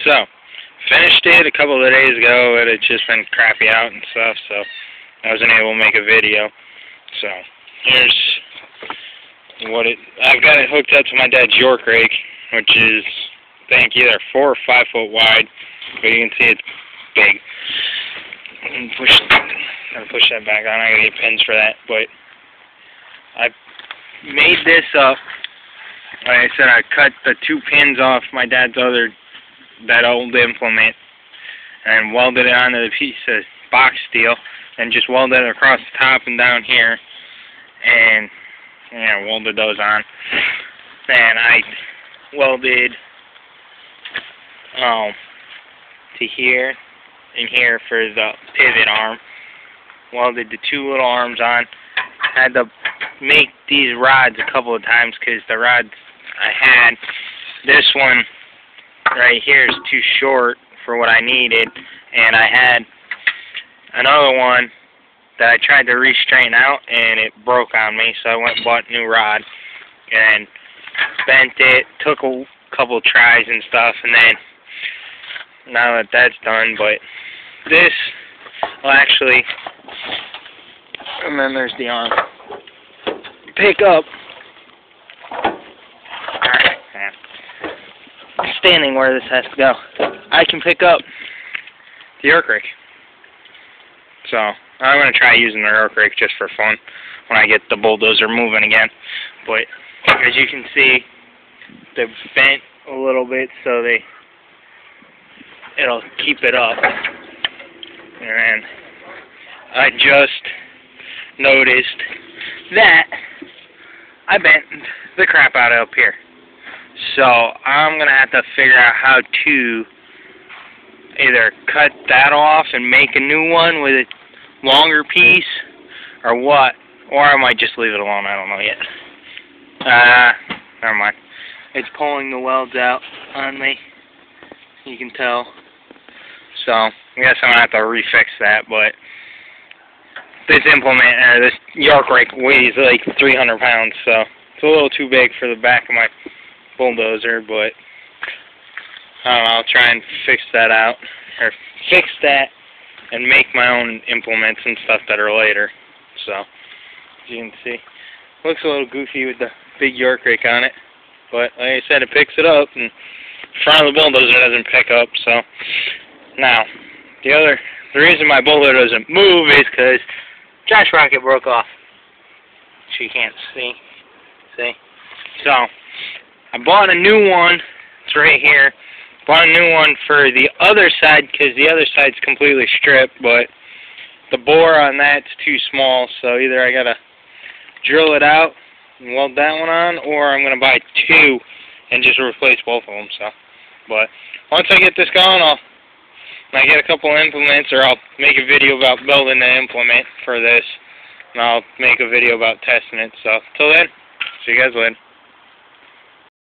So, finished it a couple of days ago. It had just been crappy out and stuff, so I wasn't able to make a video. So, here's what I've got it hooked up to my dad's York rake, which is, I think, either 4 or 5 foot wide, but you can see it's big. I'll push that back on. I gotta get pins for that, but I made this up. Like I said, I cut the 2 pins off my dad's that old implement and welded it onto the piece of box steel and just welded it across the top and down here, and welded those on. And I welded to here and here for the pivot arm. Welded the 2 little arms on. Had to make these rods a couple of times because the rods I had, this one right here is too short for what I needed, and I had another one that I tried to re-straighten out and it broke on me, so I went and bought a new rod and bent it, took a couple tries and stuff, and then now that that's done, but this will actually, and then there's the arm, pick up. Alright, I'm standing where this has to go. I can pick up the York rake. So, I'm going to try using the York rake just for fun when I get the bulldozer moving again. But, as you can see, they're bent a little bit so it'll keep it up. And I just noticed that I bent the crap out of up here. So I'm going to have to figure out how to either cut that off and make a new one with a longer piece or what. Or I might just leave it alone. I don't know yet. Never mind. It's pulling the welds out on me. You can tell. So I guess I'm going to have to refix that. But this implement, or this York rake, weighs like 300 pounds. So it's a little too big for the back of my bulldozer, but I don't know, I'll try and fix that out, or fix that and make my own implements and stuff that are later. So, as you can see, looks a little goofy with the big York rake on it, but like I said, it picks it up, and the front of the bulldozer doesn't pick up. So, now, the reason my bulldozer doesn't move is because Josh Rocket broke off, which you can't see. So, I bought a new one. It's right here. Bought a new one for the other side because the other side's completely stripped, but the bore on that's too small, so either I gotta drill it out and weld that one on, or I'm gonna buy 2 and just replace both of them. So, but once I get this going, when I get a couple implements, or I'll make a video about building the implement for this, and I'll make a video about testing it. So, till then, see you guys later.